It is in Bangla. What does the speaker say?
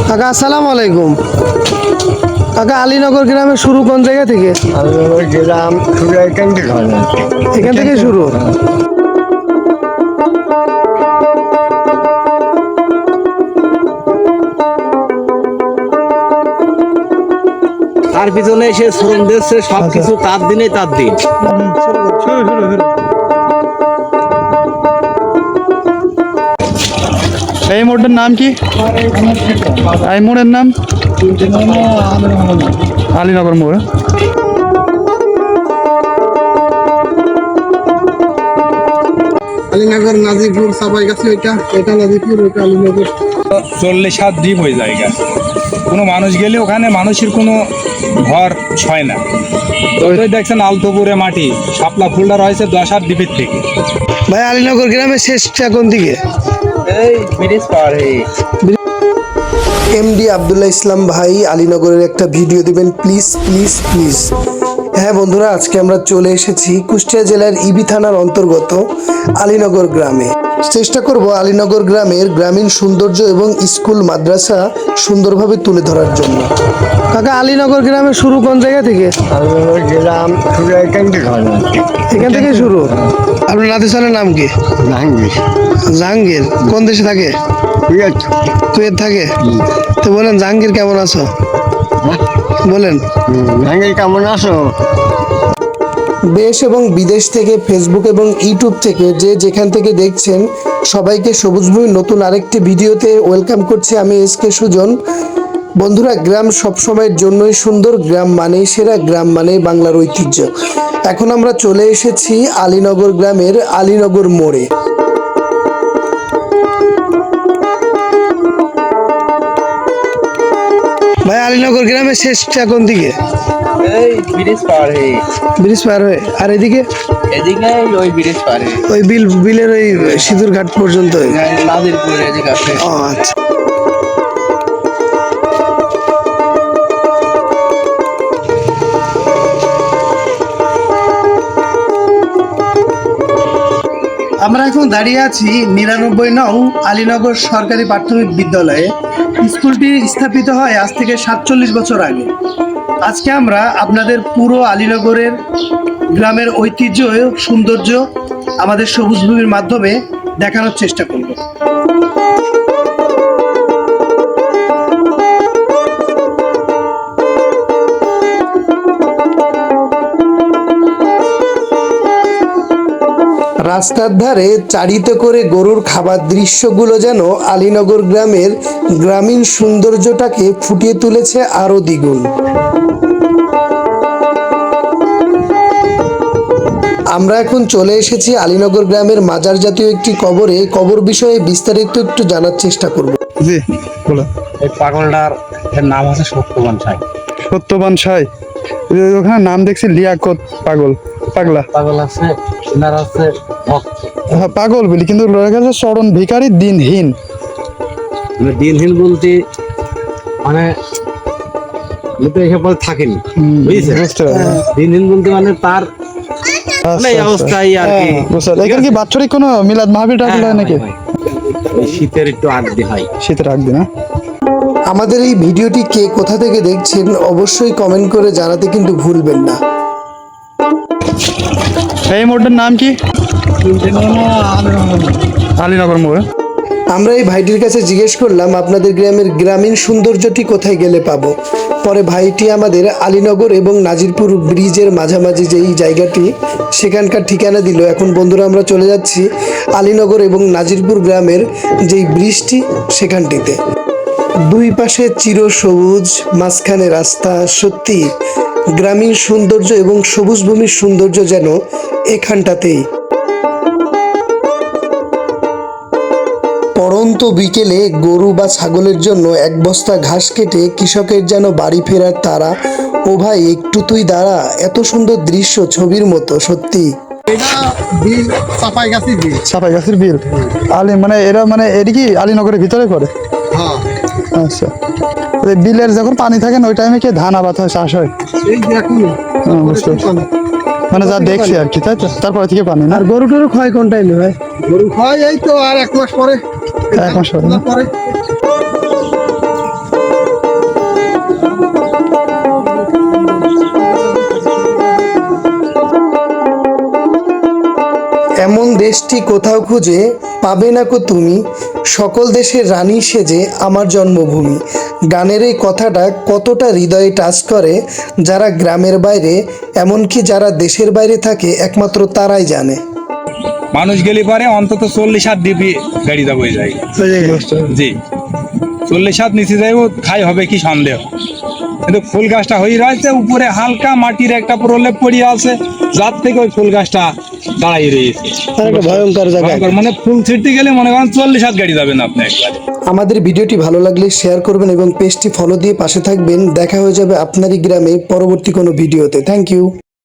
কাকা আসসালামু আলাইকুম। কাকা আলীনগর গ্রামে শুরু কোন জায়গা থেকে? আলীনগর গ্রাম শুরু এখান থেকে হয় না। এখান থেকে শুরু। তার পিছনে এসে শ্রম দিচ্ছে সবকিছু তার দিনে তার দিন। এই মোড়টার নাম কি? এই মোড়ের নাম আলীনগর মোড়। আলীনগর নাজিরপুর সাপাইগাছি, এটা নাজিরপুর, ওইটা আলীনগর। 40 হাত ডিপ হয়ে যায়। কোনো মানুষ গেলে ওখানে মানুষের কোনো ঘর হয় না। ওই দেখছেন আলতোপুরে মাটি শাপলা ফুলটা রয়েছে 10 হাত ডিপের থেকে। ভাই আলীনগর গ্রামের শেষটা কোন দিকে? এই ব্রিজ পার হয়ে এমডি আব্দুল্লাহ ইসলাম ভাই আলীনগরের একটা ভিডিও দিবেন প্লিজ প্লিজ প্লিজ। হ্যাঁ বন্ধুরা, আজকে আমরা চলে এসেছি কুষ্টিয়া জেলার ইবি থানার অন্তর্গত আলীনগর গ্রামে। চেষ্টা করব আলীনগর গ্রামের গ্রামীণ সৌন্দর্য এবং স্কুল মাদ্রাসা সুন্দরভাবে তুলে ধরার জন্য। কাকা আলীনগর গ্রামে শুরু কোন জায়গা থেকে? আলীনগর গ্রাম শুরু এখান থেকে হয় না। এখান থেকে শুরু। আপনার নাতির নাম কি? জাহাঙ্গীর। জাহাঙ্গীর কোন দেশে থাকে? কুয়েত থাকে। তো বলেন জাহাঙ্গীর কেমন আছো? বলেন জাহাঙ্গীর কেমন আছো? দেশ এবং বিদেশ থেকে ফেসবুক এবং ইউটিউব থেকে যে যেখান থেকে দেখছেন সবাইকে সবুজ ভূমির নতুন আরেকটি ভিডিওতে ওয়েলকাম করছি আমি এসকে সুজন। বন্ধুরা, গ্রাম সবসময়ের জন্যই সুন্দর, গ্রাম মানেই সেরা, গ্রাম মানেই বাংলার ঐতিহ্য। এখন আমরা চলে এসেছি আলীনগর গ্রামের আলীনগর মোড়ে। ভাই আলীনগর গ্রামের শেষটা কোন দিকে? এই ব্রিজ পার হয়ে ব্রিজ পার হয়ে। আর এদিকে এদিকে ওই ব্রিজ পার হয়ে ওই বিলের ওই সিঁদুর ঘাট পর্যন্ত। নাজিরপুর এদিকে আছে। ও আচ্ছা। আমরা এখন দাঁড়িয়ে আছি 99 নং আলীনগর সরকারি প্রাথমিক বিদ্যালয়ে। স্কুলটি স্থাপিত হয় আজ থেকে 47 বছর আগে। আজকে আমরা আপনাদের পুরো আলীনগরের গ্রামের ঐতিহ্য ও সৌন্দর্য আমাদের সবুজ ভূমির মাধ্যমে দেখানোর চেষ্টা করব। রাস্তার ধারে চারিতে করে গরুর খাবার দৃশ্যগুলো যেন আলীনগর গ্রামের গ্রামীণ সৌন্দর্যটাকে ফুটিয়ে তুলেছে আরো দ্বিগুণ। আমরা এখন চলে এসেছি আলীনগর গ্রামের মাজার জাতীয় একটি কবরে। কবর বিষয়ে বিস্তারিত একটু জানার চেষ্টা করব। জি বলো। এই পাগলটার নাম আছে সত্যবান সাই। সত্যবান সাই। ওখানে নাম দেখছি লিয়াকত পাগল, পাগলা। পাগল আছে, ইনার আছে ভক্ত। হ্যাঁ পাগল বলি, কিন্তু চরণ ভিখারি দিনহীন। দিনহীন বলতে মানে এসব থাকেনি, বুঝছেন? দিনহীন বলতে মানে তার অবস্থায় আর কি। এখানে কি বাৎসরিক কোনো মিলাদ মাহফিল টাহফিল হয় নাকি? শীতের একটু আগদি হয়, শীতের আগদি না? আমাদের এই ভিডিওটি কে কোথা থেকে দেখছেন অবশ্যই কমেন্ট করে জানাতে কিন্তু ভুলবেন না। এই মোড়টার নাম কি? আলীনগর মোড়। আমরা এই ভাইটির কাছে জিজ্ঞেস করলাম আপনাদের গ্রামের গ্রামীণ সৌন্দর্যটি কোথায় গেলে পাবো। পরে ভাইটি আমাদের আলীনগর এবং নাজিরপুর ব্রিজের মাঝামাঝি যেই জায়গাটি সেখানকার ঠিকানা দিল। এখন বন্ধুরা আমরা চলে যাচ্ছি আলীনগর এবং নাজিরপুর গ্রামের যেই ব্রিজটি সেখানটিতে। দুই পাশে চিরসবুজ, মাঝখানে রাস্তা। সত্যি গ্রামীণ সৌন্দর্য এবং সবুজ ভূমির সৌন্দর্য যেন এখানটাতেই। পড়ন্ত বিকেলে গরু বা ছাগলের জন্য এক বস্তা ঘাস কেটে কৃষকের যেন বাড়ি ফেরার তারা। ও ভাই একটু তুই দাঁড়া, এত সুন্দর দৃশ্য ছবির মতো। সত্যি চাপাইগাছির বিল। মানে এরা মানে এটি কি আলীনগরের ভিতরে করে? হ্যাঁ আচ্ছা। বিলের যখন পানি থাকে না ওই টাইমে কি ধান আবাদ হয়, চাষ হয়? বুঝতে পারছি। মানে যা দেখছি আর কি, তাই তো? তারপরে থেকে পানি না? আর গরু টরু ক্ষয় কোন টাইমে ভাই? গরু খাওয়াই এই তো আর 1 মাস পরে। 1 মাস পরে। দেশটি কোথাও খুঁজে পাবে না কো তুমি, সকল দেশের রানী সেজে আমার জন্মভূমি। গানের এই কথাটা কতটা হৃদয়ে টাচ করে, যারা গ্রামের বাইরে এমনকি যারা দেশের বাইরে থাকে একমাত্র তারাই জানে। মানুষ গেলে পারে অন্তত 40 ডিপি গাড়ি যাবো এই জায়গায়। জি 40 নিচে যাইব, খাই হবে কি সন্দেহ। কিন্তু ফুল গাছটা হয়ে রয়েছে উপরে হালকা মাটির একটা প্রলেপ পড়িয়ে আছে, যার থেকে ওই ফুল গাছটা দাঁড়াই রয়েছে। ভয়ঙ্কর জায়গা। ভয়ঙ্কর, মানে ফুল ছিটতে গেলে মনে করেন 40 গাড়ি যাবেন আপনি একবারে। আমাদের ভিডিওটি ভালো লাগলে শেয়ার করবেন এবং পেজটি ফলো দিয়ে পাশে থাকবেন। দেখা হয়ে যাবে আপনারই গ্রামে পরবর্তী কোনো ভিডিওতে। Thank you.